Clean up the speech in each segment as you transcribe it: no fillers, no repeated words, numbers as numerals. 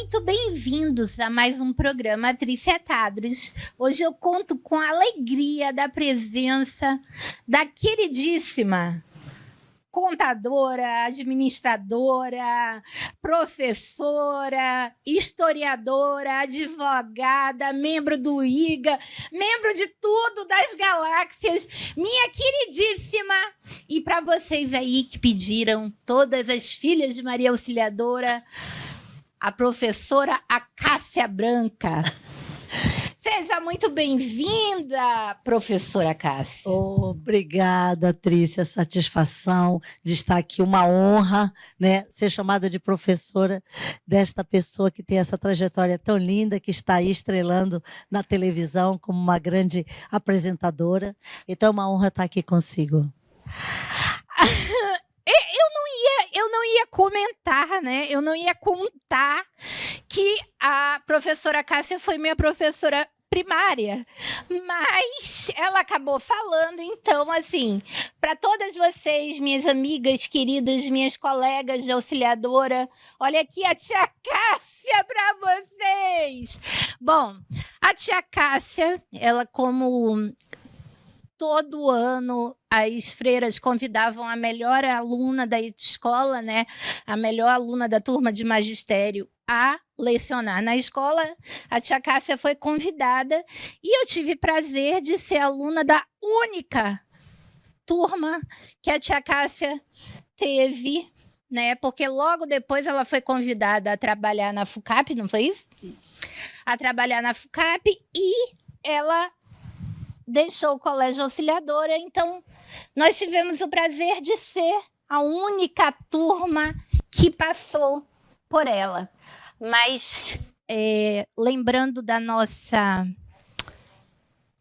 muito bem-vindos a mais um programa Trícia Tadros. Hoje eu conto com a alegria da presença da queridíssima contadora, administradora, professora, historiadora, advogada, membro do IGA, membro de tudo das galáxias, minha queridíssima. E para vocês aí que pediram, todas as filhas de Maria Auxiliadora, a professora Acácia Branca. Seja muito bem-vinda, professora Acácia. Obrigada, Trícia. Satisfação de estar aqui, uma honra, né, ser chamada de professora desta pessoa que tem essa trajetória tão linda, que está aí estrelando na televisão como uma grande apresentadora. Então é uma honra estar aqui consigo. Eu não ia comentar, né? Eu não ia contar que a professora Cássia foi minha professora primária, mas ela acabou falando. Então, assim, para todas vocês, minhas amigas queridas, minhas colegas de auxiliadora, olha aqui a tia Cássia para vocês. Bom, a tia Cássia, ela como todo ano as freiras convidavam a melhor aluna da escola, né? A melhor aluna da turma de magistério a lecionar na escola. A tia Cássia foi convidada e eu tive prazer de ser aluna da única turma que a tia Cássia teve, né? Porque logo depois ela foi convidada a trabalhar na FUCAP, não foi isso? Isso. A trabalhar na FUCAP e ela deixou o colégio auxiliadora, então nós tivemos o prazer de ser a única turma que passou por ela. Mas, lembrando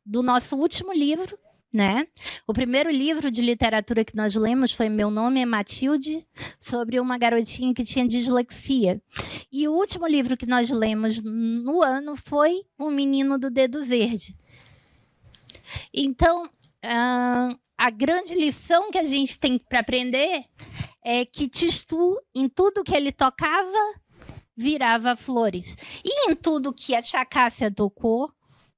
do nosso último livro, né? O primeiro livro de literatura que nós lemos foi Meu Nome é Matilde, sobre uma garotinha que tinha dislexia. E o último livro que nós lemos no ano foi O Menino do Dedo Verde. Então, a grande lição que a gente tem para aprender é que Tistu, em tudo que ele tocava, virava flores. E em tudo que a tia Cássia tocou,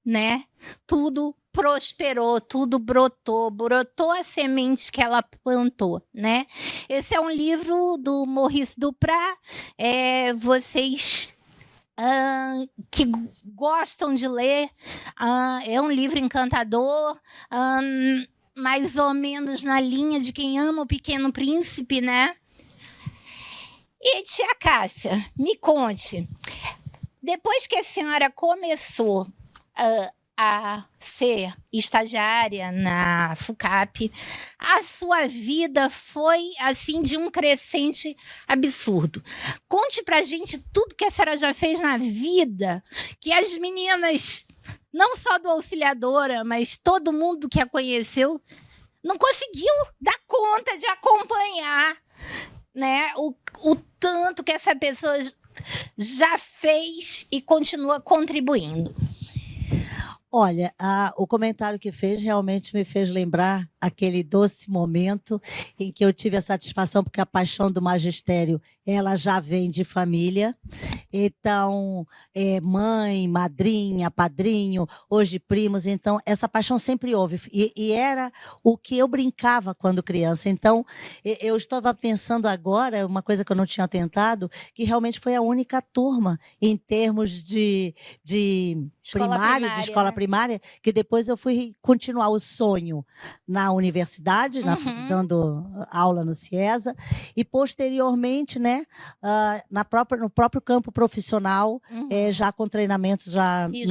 né, tudo prosperou, tudo brotou a semente que ela plantou, né? Esse é um livro do Maurice Duprat. Vocês que gostam de ler, é um livro encantador, mais ou menos na linha de quem ama o Pequeno Príncipe, né? E tia Cássia, me conte, depois que a senhora começou a ser estagiária na FUCAP, a sua vida foi assim de um crescente absurdo. Conte pra gente tudo que a senhora já fez na vida, que as meninas, não só do Auxiliadora, mas todo mundo que a conheceu, não conseguiu dar conta de acompanhar, né, o tanto que essa pessoa já fez e continua contribuindo. Olha, o comentário que fez realmente me fez lembrar aquele doce momento em que eu tive a satisfação, porque a paixão do magistério, ela já vem de família. Então, mãe, madrinha, padrinho, hoje primos. Então, essa paixão sempre houve. E era o que eu brincava quando criança. Então, eu estava pensando agora, uma coisa que eu não tinha tentado, que realmente foi a única turma em termos de primário, de escola primária, que depois eu fui continuar o sonho na universidade, dando aula no CIESA, e posteriormente, né, no próprio campo profissional, já com treinamentos no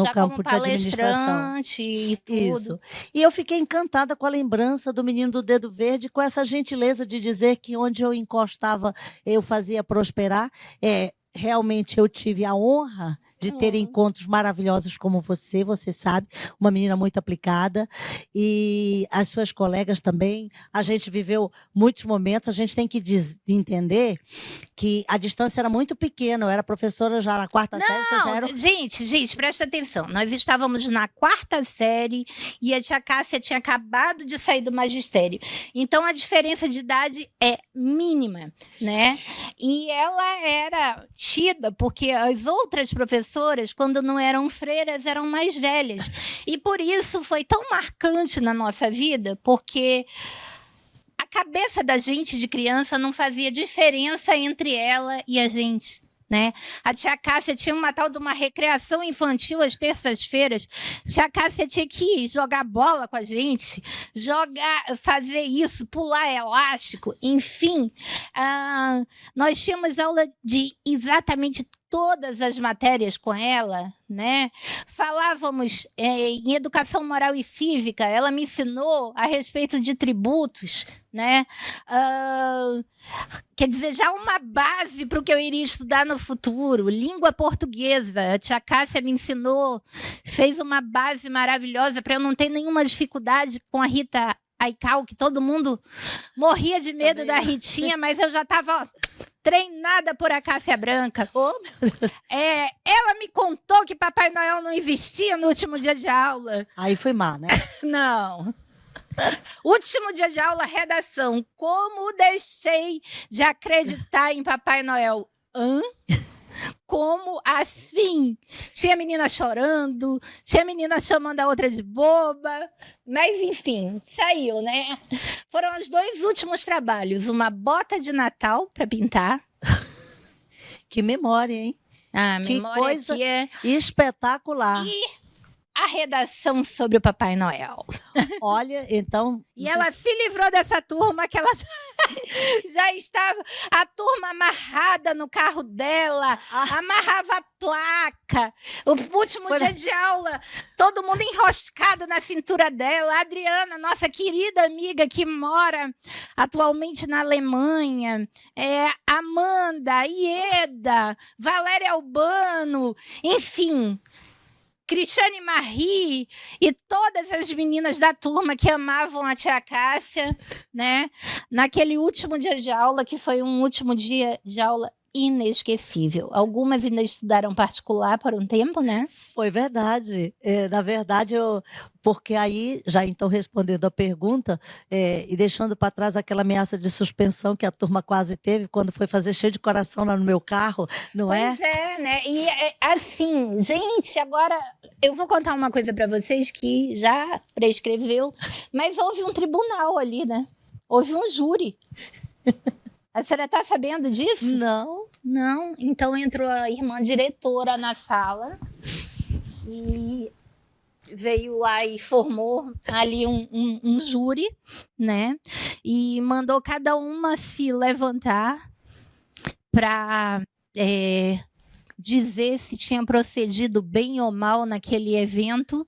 já campo de administração. E tudo. Isso. E eu fiquei encantada com a lembrança do Menino do Dedo Verde, com essa gentileza de dizer que onde eu encostava, eu fazia prosperar. Realmente eu tive a honra de ter encontros maravilhosos como você sabe, uma menina muito aplicada, e as suas colegas também. A gente viveu muitos momentos, a gente tem que entender que a distância era muito pequena. Eu era professora já na quarta série, você já era... Gente, presta atenção. Nós estávamos na quarta série e a tia Cássia tinha acabado de sair do magistério. Então, a diferença de idade é mínima, né? E ela era tida porque as outras professoras, quando não eram freiras, eram mais velhas. E por isso foi tão marcante na nossa vida, porque a cabeça da gente de criança não fazia diferença entre ela e a gente, né? A tia Cássia tinha uma tal de uma recreação infantil às terças-feiras. Tia Cássia tinha que jogar bola com a gente, fazer isso, pular elástico, enfim. Nós tínhamos aula de exatamente todas as matérias com ela, né? Falávamos em educação moral e cívica, ela me ensinou a respeito de tributos, né? Quer dizer, já uma base para o que eu iria estudar no futuro. Língua portuguesa, a tia Cássia me ensinou, fez uma base maravilhosa para eu não ter nenhuma dificuldade com a Rita Aical, que todo mundo morria de medo da Ritinha, mas eu já estava treinada por a Cássia Branca. Oh, meu Deus. Ela me contou que Papai Noel não existia no último dia de aula. Aí foi má, né? Não. Último dia de aula, redação. Como deixei de acreditar em Papai Noel? Hã? Como assim? Tinha menina chorando, tinha menina chamando a outra de boba, mas enfim, saiu, né? Foram os 2 últimos trabalhos, uma bota de Natal para pintar. Que memória, hein? Que memória coisa aqui é... espetacular. E a redação sobre o Papai Noel. Olha, então... E ela se livrou dessa turma, que ela já estava... A turma amarrada no carro dela, amarrava a placa. O último dia de aula, todo mundo enroscado na cintura dela. A Adriana, nossa querida amiga que mora atualmente na Alemanha. Amanda, Ieda, Valéria Albano, enfim... Cristiane Marie e todas as meninas da turma que amavam a tia Cássia, né? Naquele último dia de aula, que foi um último dia de aula inesquecível. Algumas ainda estudaram particular por um tempo, né? Foi verdade. Na verdade, porque aí, já então respondendo a pergunta, e deixando para trás aquela ameaça de suspensão que a turma quase teve quando foi fazer cheio de coração lá no meu carro, não é? Pois é, né? E assim, gente, agora eu vou contar uma coisa para vocês que já prescreveu, mas houve um tribunal ali, né? Houve um júri. A senhora está sabendo disso? Não. Não. Então entrou a irmã diretora na sala e veio lá e formou ali um júri, né? E mandou cada uma se levantar para dizer se tinha procedido bem ou mal naquele evento.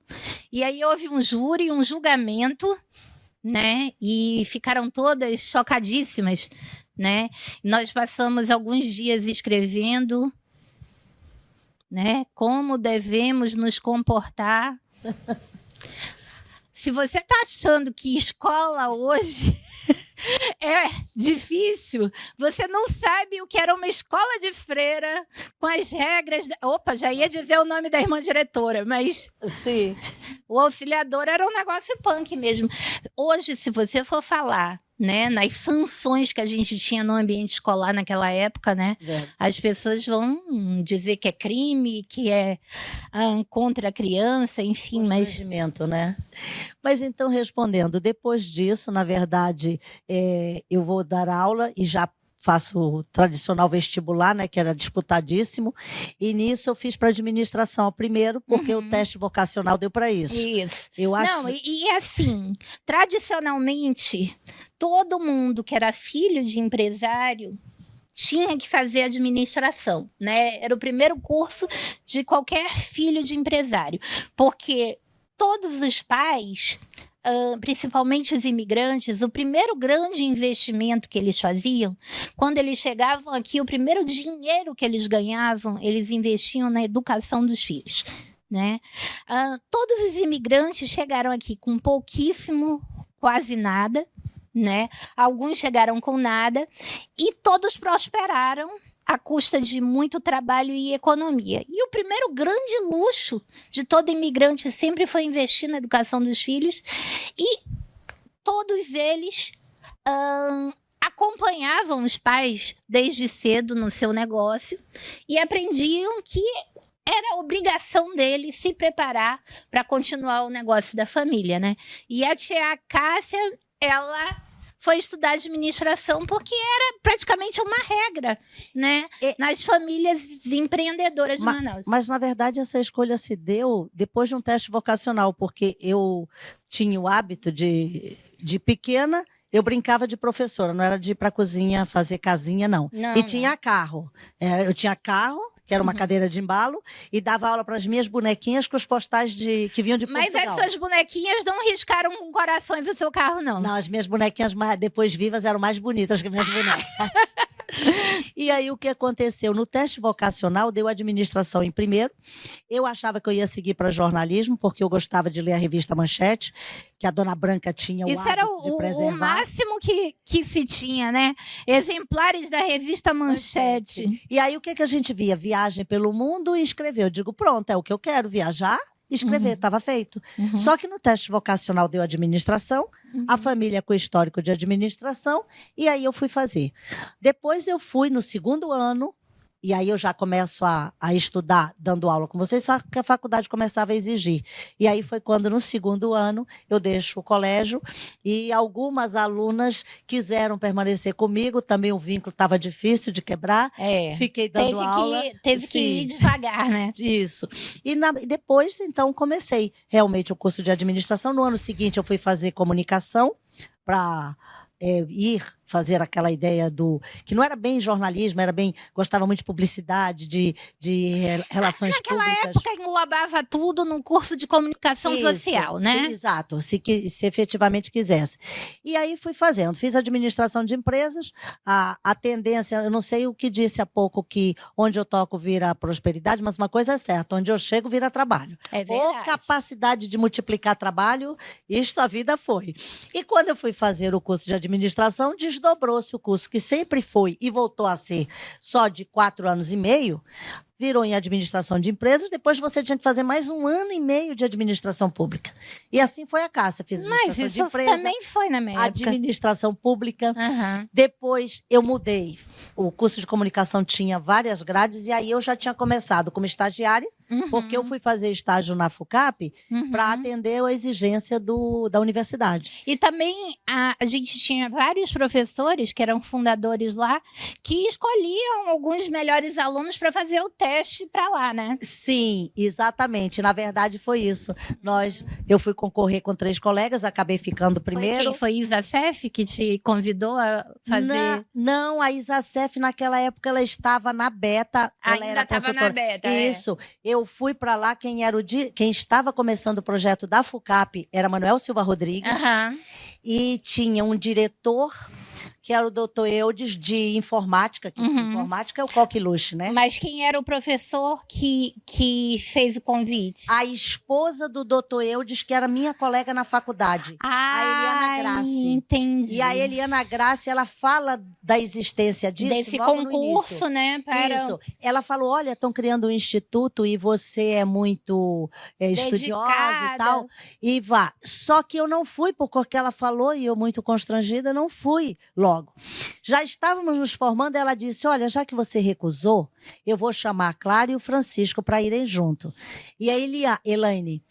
E aí houve um júri, um julgamento, né? E ficaram todas chocadíssimas, né? Nós passamos alguns dias escrevendo, né? Como devemos nos comportar. Se você está achando que escola hoje é difícil, você não sabe o que era uma escola de freira com as regras... Opa, já ia dizer o nome da irmã diretora, mas... Sim. O auxiliador era um negócio punk mesmo. Hoje, se você for falar, né, nas sanções que a gente tinha no ambiente escolar naquela época, né, as pessoas vão dizer que é crime, que é contra a criança, enfim, mas... né? Mas então, respondendo, depois disso, na verdade, eu vou dar aula e já faço o tradicional vestibular, né, que era disputadíssimo, e nisso eu fiz para administração primeiro, porque o teste vocacional deu para isso. Isso. Eu acho... Não, e assim, tradicionalmente, todo mundo que era filho de empresário tinha que fazer administração, né? Era o primeiro curso de qualquer filho de empresário, porque todos os pais... principalmente os imigrantes, o primeiro grande investimento que eles faziam, quando eles chegavam aqui, o primeiro dinheiro que eles ganhavam, eles investiam na educação dos filhos, né? Todos os imigrantes chegaram aqui com pouquíssimo, quase nada, né? Alguns chegaram com nada e todos prosperaram à custa de muito trabalho e economia. E o primeiro grande luxo de todo imigrante sempre foi investir na educação dos filhos, e todos eles, a acompanhavam os pais desde cedo no seu negócio e aprendiam que era obrigação dele se preparar para continuar o negócio da família, né? E a tia Cássia, ela foi estudar administração porque era praticamente uma regra, né? Nas famílias empreendedoras de Manaus. Mas, na verdade, essa escolha se deu depois de um teste vocacional, porque eu tinha o hábito de pequena, eu brincava de professora, não era de ir para a cozinha fazer casinha, não. Tinha carro. Eu tinha carro, que era uma cadeira de embalo, e dava aula para as minhas bonequinhas com os postais que vinham de Portugal. Mas as suas bonequinhas não riscaram com corações o seu carro, não? Não, as minhas bonequinhas depois vivas eram mais bonitas que minhas bonecas. E aí o que aconteceu? No teste vocacional, deu administração em primeiro. Eu achava que eu ia seguir para jornalismo, porque eu gostava de ler a revista Manchete, que a Dona Branca tinha o hábito de preservar. Isso era o máximo que se tinha, né? Exemplares da revista Manchete. E aí o que a gente via? Viagem pelo mundo e escrever. Eu digo, pronto, é o que eu quero, viajar. Escrever, estava feito. Só que no teste vocacional deu administração, a família com histórico de administração, e aí eu fui fazer. Depois eu fui no segundo ano, e aí eu já começo a estudar, dando aula com vocês, só que a faculdade começava a exigir. E aí foi quando, no segundo ano, eu deixo o colégio, e algumas alunas quiseram permanecer comigo, também o vínculo estava difícil de quebrar, fiquei dando aula. Teve que ir devagar, né? Isso. E depois, então, comecei realmente o curso de administração. No ano seguinte, eu fui fazer comunicação para ir fazer aquela ideia que não era bem jornalismo, era bem, gostava muito de publicidade, de relações públicas. Naquela época englobava tudo num curso de comunicação social, né? Sim, exato, se efetivamente quisesse. E aí fui fazendo, fiz administração de empresas, a tendência, eu não sei o que disse há pouco, que onde eu toco vira prosperidade, mas uma coisa é certa, onde eu chego vira trabalho. É verdade. Ou capacidade de multiplicar trabalho, isto a vida foi. E quando eu fui fazer o curso de administração, desdobrou-se o curso, que sempre foi e voltou a ser só de 4 anos e meio, virou em administração de empresas, depois você tinha que fazer mais 1 ano e meio de administração pública. E assim foi a Cássia, fiz administração de empresa. Mas isso também foi na minha época. Administração pública. Depois eu mudei. O curso de comunicação tinha várias grades, e aí eu já tinha começado como estagiária, porque eu fui fazer estágio na FUCAP para atender a exigência da universidade. E também a gente tinha vários professores que eram fundadores lá, que escolhiam alguns melhores alunos para fazer o teste para lá, né? Sim, exatamente. Na verdade foi isso. Eu fui concorrer com 3 colegas, acabei ficando primeiro. Foi quem? Foi Isacef que te convidou a fazer? Não, a Isacef naquela época ela estava na Beta. Ainda estava na Beta. Isso. Eu fui para lá, quem estava começando o projeto da FUCAP era Manuel Silva Rodrigues. E tinha um diretor, que era o doutor Eudes, de informática, que informática é o coqueluche, né? Mas quem era o professor que fez o convite? A esposa do doutor Eudes, que era minha colega na faculdade, a Eliana Grassi. Entendi. E a Eliana Grassi, ela fala da existência disso desse logo concurso, né? Isso. Ela falou, olha, estão criando um instituto e você é muito estudiosa e tal. E vá. Só que eu não fui, porque ela falou, e eu muito constrangida, não fui logo. Já estávamos nos formando, ela disse, olha, já que você recusou, eu vou chamar a Clara e o Francisco para irem junto. E a Elaine.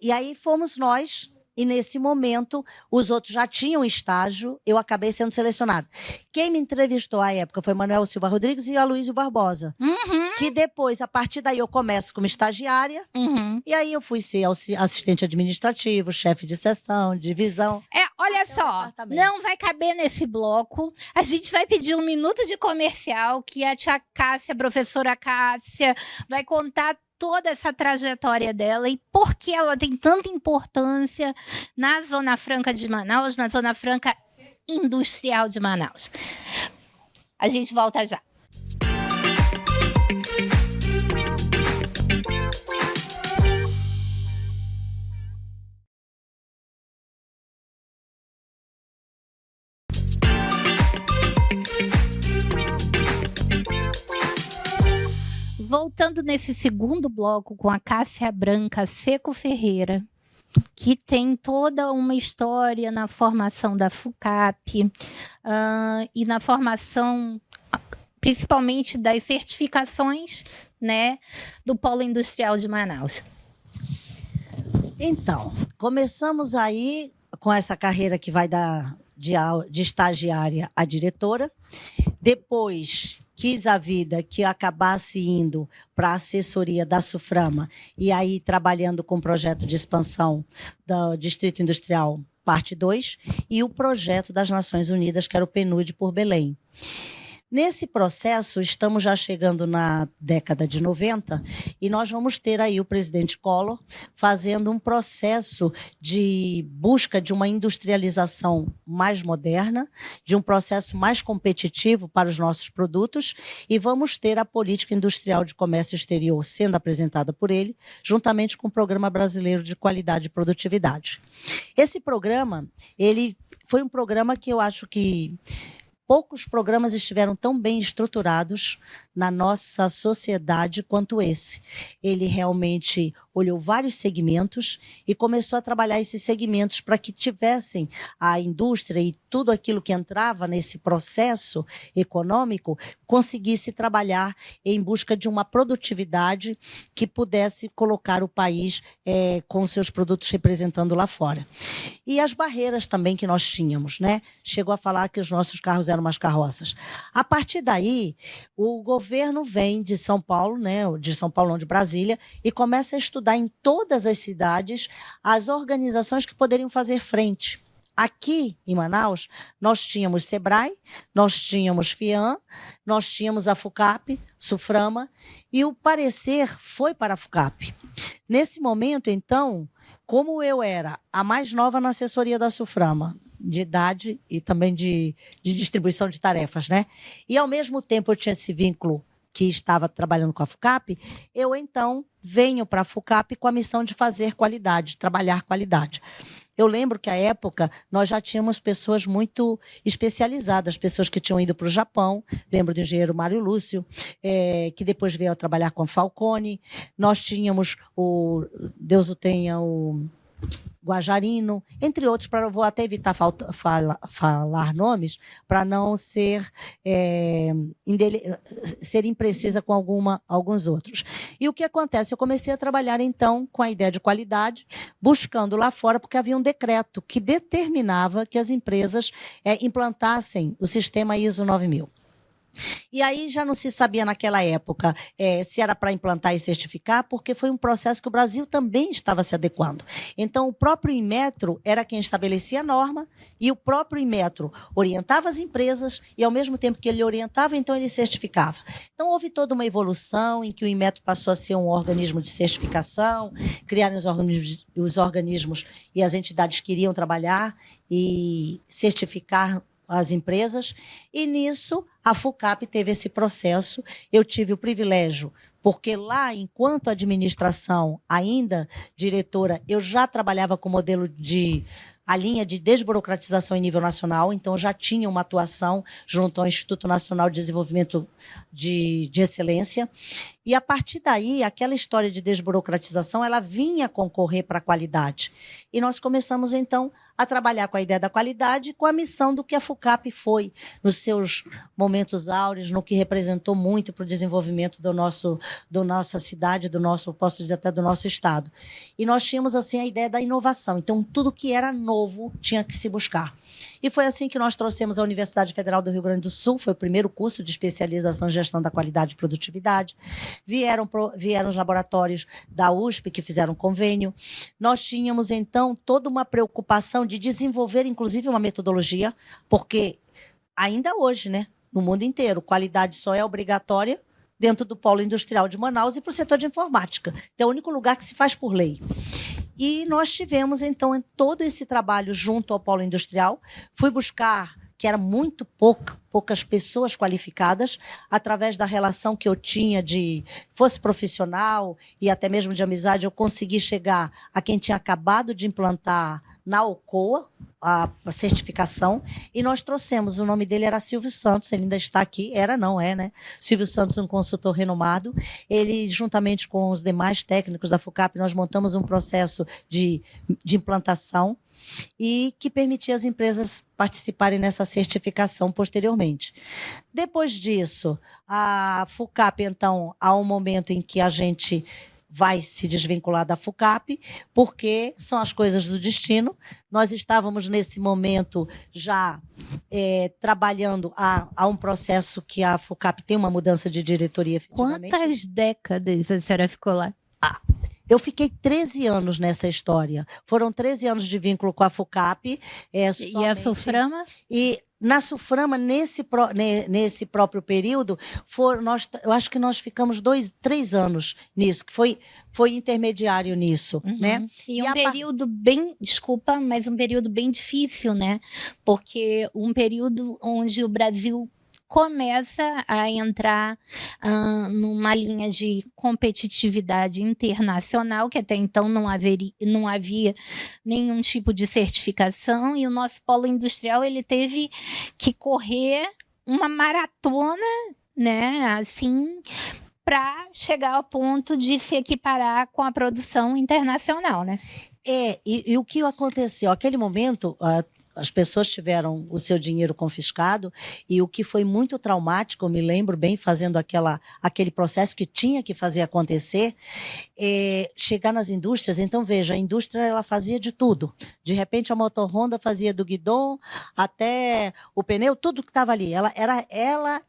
E aí fomos nós. E nesse momento, os outros já tinham estágio, eu acabei sendo selecionada. Quem me entrevistou à época foi Manuel Silva Rodrigues e Aloysio Barbosa. Que depois, a partir daí, eu começo como estagiária. E aí eu fui ser assistente administrativo, chefe de seção, de divisão. Olha só, não vai caber nesse bloco. A gente vai pedir 1 minuto de comercial, que a tia Cássia, a professora Cássia, vai contar toda essa trajetória dela e por que ela tem tanta importância na Zona Franca de Manaus, na Zona Franca Industrial de Manaus. A gente volta já. Voltando nesse segundo bloco com a Cássia Branca Seco Ferreira, que tem toda uma história na formação da FUCAP e na formação, principalmente das certificações, né, do Polo Industrial de Manaus. Então, começamos aí com essa carreira que vai de estagiária a diretora. Depois quis a vida que eu acabasse indo para a assessoria da SUFRAMA e aí trabalhando com o projeto de expansão do Distrito Industrial Parte 2 e o projeto das Nações Unidas, que era o PNUD por Belém. Nesse processo, estamos já chegando na década de 90 e nós vamos ter aí o presidente Collor fazendo um processo de busca de uma industrialização mais moderna, de um processo mais competitivo para os nossos produtos e vamos ter a política industrial de comércio exterior sendo apresentada por ele, juntamente com o Programa Brasileiro de Qualidade e Produtividade. Esse programa, ele foi um programa que eu acho que poucos programas estiveram tão bem estruturados na nossa sociedade quanto esse. Ele realmente olhou vários segmentos e começou a trabalhar esses segmentos para que tivessem a indústria e tudo aquilo que entrava nesse processo econômico conseguisse trabalhar em busca de uma produtividade que pudesse colocar o país com seus produtos representando lá fora. E as barreiras também que nós tínhamos, né? Chegou a falar que os nossos carros eram umas carroças. A partir daí, o governo vem de São Paulo, né? De São Paulo, não, de Brasília, e começa a estudar em todas as cidades as organizações que poderiam fazer frente. Aqui em Manaus, nós tínhamos SEBRAE, nós tínhamos FIAM, nós tínhamos a FUCAP, SUFRAMA, e o parecer foi para a FUCAP. Nesse momento, então, como eu era a mais nova na assessoria da SUFRAMA, de idade e também de distribuição de tarefas, né? E, ao mesmo tempo, eu tinha esse vínculo que estava trabalhando com a FUCAP, eu, então, venho para a FUCAP com a missão de fazer qualidade, trabalhar qualidade. Eu lembro que, à época, nós já tínhamos pessoas muito especializadas, pessoas que tinham ido para o Japão. Lembro do engenheiro Mário Lúcio, que depois veio a trabalhar com a Falcone. Nós tínhamos Deus o tenha, o Guajarino, entre outros, vou até evitar falar nomes, para não ser imprecisa com alguns outros. E o que acontece? Eu comecei a trabalhar, então, com a ideia de qualidade, buscando lá fora, porque havia um decreto que determinava que as empresas implantassem o sistema ISO 9000. E aí já não se sabia naquela época se era para implantar e certificar, porque foi um processo que o Brasil também estava se adequando. Então, o próprio Inmetro era quem estabelecia a norma e o próprio Inmetro orientava as empresas e, ao mesmo tempo que ele orientava, então ele certificava. Então, houve toda uma evolução em que o Inmetro passou a ser um organismo de certificação, criaram os organismos e as entidades queriam trabalhar e certificar as empresas, e nisso a FUCAP teve esse processo. Eu tive o privilégio, porque lá, enquanto administração, ainda diretora, eu já trabalhava com o modelo a linha de desburocratização em nível nacional, então eu já tinha uma atuação junto ao Instituto Nacional de Desenvolvimento de Excelência. E, a partir daí, aquela história de desburocratização, ela vinha concorrer para a qualidade. E nós começamos, então, a trabalhar com a ideia da qualidade e com a missão do que a FUCAP foi, nos seus momentos áureos, no que representou muito para o desenvolvimento da nossa cidade, posso dizer até do nosso estado. E nós tínhamos, assim, a ideia da inovação. Então, tudo que era novo tinha que se buscar. E foi assim que nós trouxemos a Universidade Federal do Rio Grande do Sul, foi o primeiro curso de especialização em gestão da qualidade e produtividade. Vieram os laboratórios da USP, que fizeram convênio. Nós tínhamos, então, toda uma preocupação de desenvolver, inclusive, uma metodologia, porque ainda hoje, né, no mundo inteiro, qualidade só é obrigatória dentro do Polo Industrial de Manaus e para o setor de informática. Então, é o único lugar que se faz por lei. E nós tivemos, então, todo esse trabalho junto ao Polo Industrial. Fui buscar que era muito poucas pessoas qualificadas, através da relação que eu tinha fosse profissional e até mesmo de amizade, eu consegui chegar a quem tinha acabado de implantar na Alcoa, a certificação, e nós trouxemos, o nome dele era Silvio Santos, ele ainda está aqui, não é, né? Silvio Santos, um consultor renomado, ele, juntamente com os demais técnicos da FUCAP, nós montamos um processo de implantação, e que permitia as empresas participarem nessa certificação posteriormente. Depois disso, a FUCAP, então, há um momento em que a gente vai se desvincular da FUCAP, porque são as coisas do destino. Nós estávamos, nesse momento, já trabalhando a um processo que a FUCAP tem uma mudança de diretoria, efetivamente. Quantas décadas a senhora ficou lá? Eu fiquei 13 anos nessa história. Foram 13 anos de vínculo com a FUCAP. E a Suframa? E na Suframa, nesse próprio período, eu acho que nós ficamos 3 anos nisso, que foi intermediário nisso, né? E um período desculpa, mas um período bem difícil, né? Porque um período onde o Brasil começa a entrar numa linha de competitividade internacional, que até então não havia nenhum tipo de certificação, e o nosso polo industrial ele teve que correr uma maratona, né, assim, para chegar ao ponto de se equiparar com a produção internacional, né? E o que aconteceu? Aquele momento, as pessoas tiveram o seu dinheiro confiscado, e o que foi muito traumático, eu me lembro bem, fazendo aquele processo que tinha que fazer acontecer, chegar nas indústrias. Então, veja, a indústria ela fazia de tudo. De repente, a Motor Honda fazia do guidão até o pneu, tudo que estava ali. Ela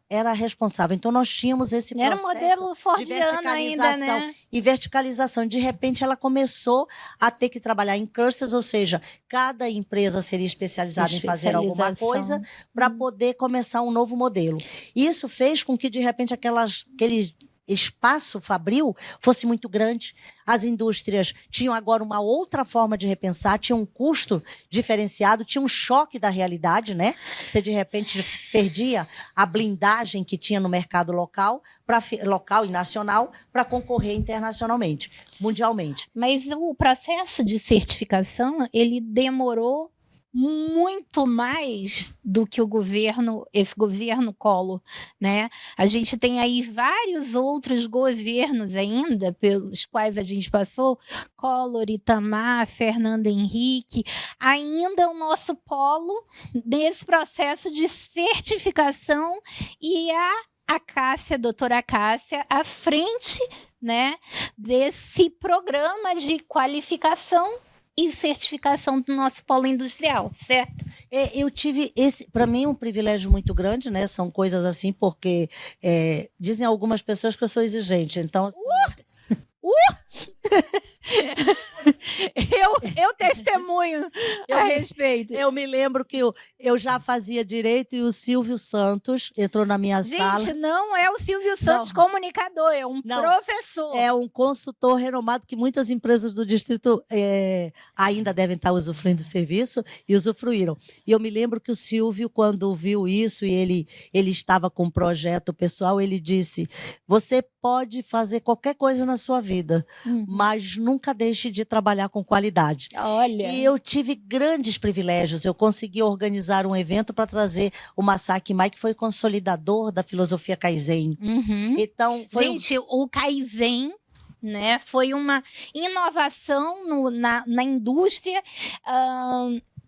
era responsável. Então, nós tínhamos esse processo era um modelo fordiano ainda, né? E verticalização. De repente, ela começou a ter que trabalhar em clusters, ou seja, cada empresa seria especializada em fazer alguma coisa para poder começar um novo modelo. Isso fez com que, de repente, aquele espaço fabril fosse muito grande. As indústrias tinham agora uma outra forma de repensar, tinha um custo diferenciado, tinha um choque da realidade, né? Você, de repente, perdia a blindagem que tinha no mercado local e nacional para concorrer internacionalmente, mundialmente. Mas o processo de certificação, ele demorou muito mais do que esse governo Collor, né? A gente tem aí vários outros governos ainda pelos quais a gente passou, Collor, Itamar, Fernando Henrique, ainda o nosso polo nesse processo de certificação, e a Cássia, doutora Cássia, à frente, né, desse programa de qualificação e certificação do nosso polo industrial, certo? Eu tive para mim, um privilégio muito grande, né? São coisas assim, porque dizem algumas pessoas que eu sou exigente, então assim... Eu testemunho a respeito. Eu me lembro que eu já fazia direito e o Silvio Santos entrou na minha sala. Gente, não é o Silvio Santos comunicador, é um professor. É um consultor renomado que muitas empresas do distrito ainda devem estar usufruindo do serviço e usufruíram. E eu me lembro que o Silvio, quando viu isso e ele estava com um projeto pessoal, ele disse: você pode fazer qualquer coisa na sua vida, mas nunca deixe de trabalhar com qualidade. Olha. E eu tive grandes privilégios. Eu consegui organizar um evento para trazer o Masaki Mai, que foi consolidador da filosofia Kaizen. Então, gente, o Kaizen, né, foi uma inovação na indústria.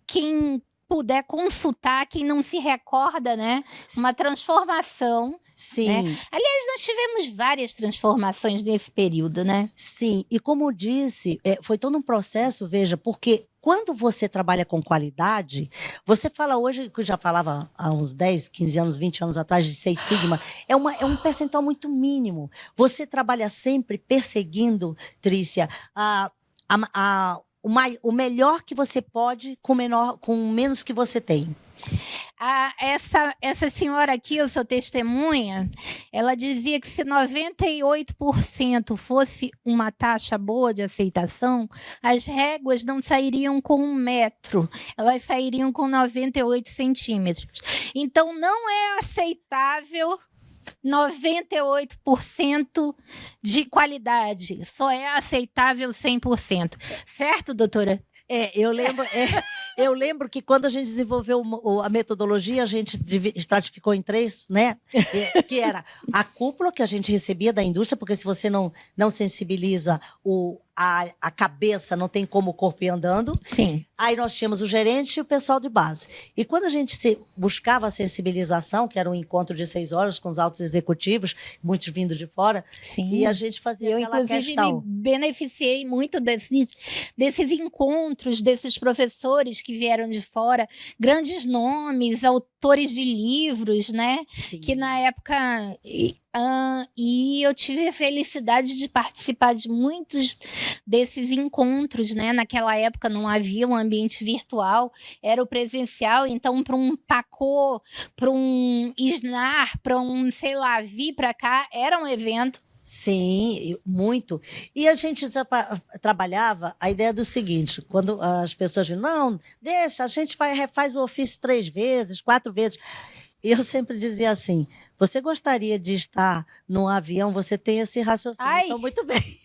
Quem puder consultar, quem não se recorda, né? Uma transformação. Sim. Né? Aliás, nós tivemos várias transformações nesse período, né? Sim, e como eu disse, foi todo um processo, veja, porque quando você trabalha com qualidade, você fala hoje, que eu já falava há uns 10, 15 anos, 20 anos atrás, de Seis Sigma, é um percentual muito mínimo. Você trabalha sempre perseguindo, Trícia, o melhor que você pode com menos que você tem. Essa senhora aqui, eu sou testemunha, ela dizia que se 98% fosse uma taxa boa de aceitação, as réguas não sairiam com 1 metro, elas sairiam com 98 centímetros. Então, não é aceitável 98% de qualidade, só é aceitável 100%. Certo, doutora? Eu lembro que quando a gente desenvolveu a metodologia, a gente estratificou em 3, né? Que era a cúpula que a gente recebia da indústria, porque se você não sensibiliza a cabeça, não tem como o corpo ir andando. Sim. Aí nós tínhamos o gerente e o pessoal de base. E quando a gente buscava a sensibilização, que era um encontro de 6 horas com os altos executivos, muitos vindo de fora, sim, e a gente fazia aquela questão. Eu, inclusive, me beneficiei muito desses encontros, desses professores que vieram de fora, grandes nomes, autores de livros, né? Sim. Que na época... e eu tive a felicidade de participar de muitos desses encontros, né? Naquela época não havia um ambiente virtual, era o presencial, então para um Pacô, para um Isnar, para um, sei lá, vir para cá, era um evento. Sim, muito. E a gente trabalhava a ideia do seguinte, quando as pessoas dizem, não, deixa, a gente refaz o ofício 3 vezes, 4 vezes. E eu sempre dizia assim, você gostaria de estar num avião, você tem esse raciocínio, então muito bem.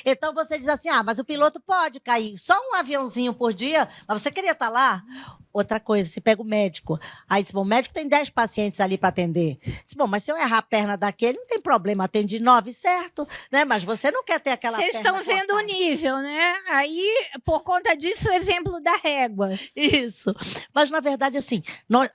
Então você diz assim, mas o piloto pode cair só um aviãozinho por dia, mas você queria estar lá? Outra coisa, você pega o médico, aí diz, bom, o médico tem 10 pacientes ali para atender. Diz, bom, mas se eu errar a perna daquele, não tem problema, atende 9, certo? Né? Mas você não quer ter aquela perna cortada. Vocês estão vendo o nível, né? Aí, por conta disso, o exemplo da régua. Isso. Mas, na verdade, assim,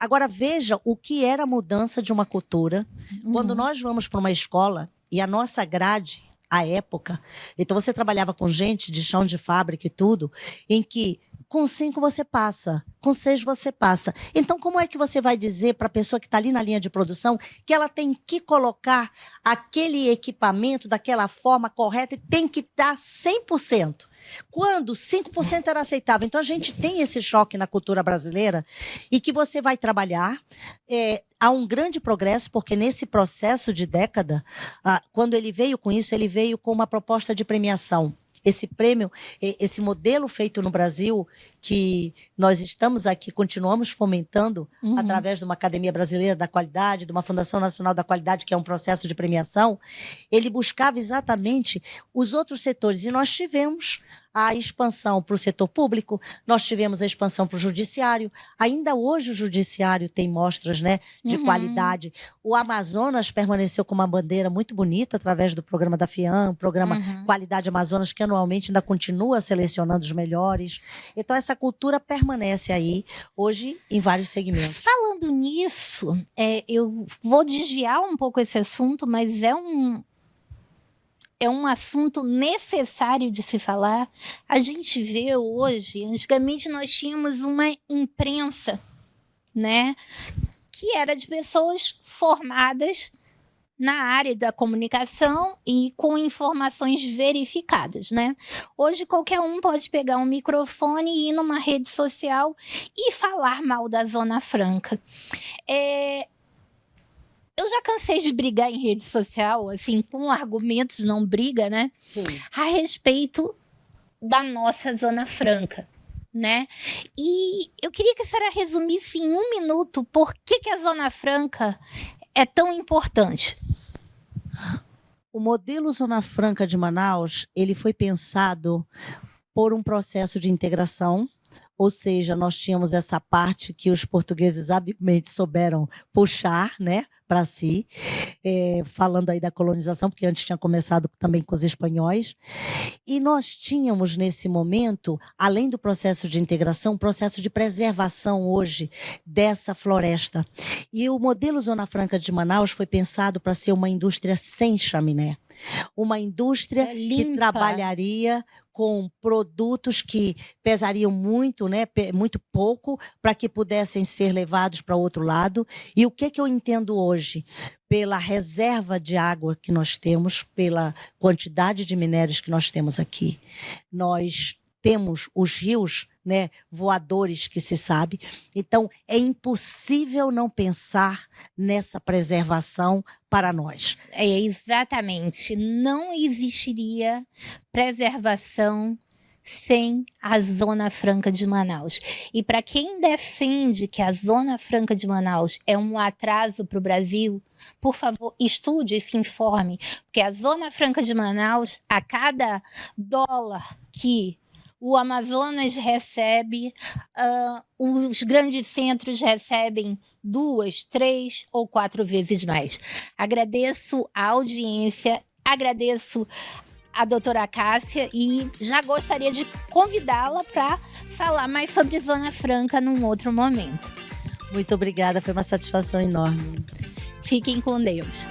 agora veja o que era a mudança de uma cultura. Quando nós vamos para uma escola e a nossa grade, à época, então você trabalhava com gente de chão de fábrica e tudo, em que com 5 você passa, com 6 você passa. Então, como é que você vai dizer para a pessoa que está ali na linha de produção que ela tem que colocar aquele equipamento daquela forma correta e tem que dar 100%? Quando 5% era aceitável. Então, a gente tem esse choque na cultura brasileira e que você vai trabalhar. Há um grande progresso, porque nesse processo de década, quando ele veio com isso, ele veio com uma proposta de premiação. Esse prêmio, esse modelo feito no Brasil, que nós estamos aqui, continuamos fomentando através de uma Academia Brasileira da Qualidade, de uma Fundação Nacional da Qualidade, que é um processo de premiação, ele buscava exatamente os outros setores. E nós tivemos a expansão para o setor público, nós tivemos a expansão para o judiciário. Ainda hoje o judiciário tem mostras, né, de qualidade. O Amazonas permaneceu com uma bandeira muito bonita através do programa da FIAM, programa Qualidade Amazonas, que anualmente ainda continua selecionando os melhores. Então essa cultura permanece aí, hoje, em vários segmentos. Falando nisso, eu vou desviar um pouco esse assunto, mas é um assunto necessário de se falar. A gente vê hoje, antigamente nós tínhamos uma imprensa, né, que era de pessoas formadas na área da comunicação e com informações verificadas, né? Hoje qualquer um pode pegar um microfone e ir numa rede social e falar mal da Zona Franca. Eu já cansei de brigar em rede social, assim, com argumentos, não briga, né? Sim. A respeito da nossa Zona Franca, né? E eu queria que a senhora resumisse em 1 minuto por que a Zona Franca é tão importante. O modelo Zona Franca de Manaus, ele foi pensado por um processo de integração, ou seja, nós tínhamos essa parte que os portugueses habilmente souberam puxar, né, para si, falando aí da colonização, porque antes tinha começado também com os espanhóis. E nós tínhamos, nesse momento, além do processo de integração, um processo de preservação hoje dessa floresta. E o modelo Zona Franca de Manaus foi pensado para ser uma indústria sem chaminé. Uma indústria que trabalharia com produtos que pesariam muito, né, muito pouco, para que pudessem ser levados para outro lado. E o que eu entendo hoje? Pela reserva de água que nós temos, pela quantidade de minérios que nós temos aqui. Nós temos os rios, né, voadores que se sabe. Então, é impossível não pensar nessa preservação para nós. Exatamente. Não existiria preservação sem a Zona Franca de Manaus. E para quem defende que a Zona Franca de Manaus é um atraso para o Brasil, por favor, estude e se informe, porque a Zona Franca de Manaus, a cada dólar que o Amazonas recebe, os grandes centros recebem 2, 3 ou 4 vezes mais. Agradeço a audiência, agradeço a doutora Cássia e já gostaria de convidá-la para falar mais sobre Zona Franca num outro momento. Muito obrigada, foi uma satisfação enorme. Fiquem com Deus.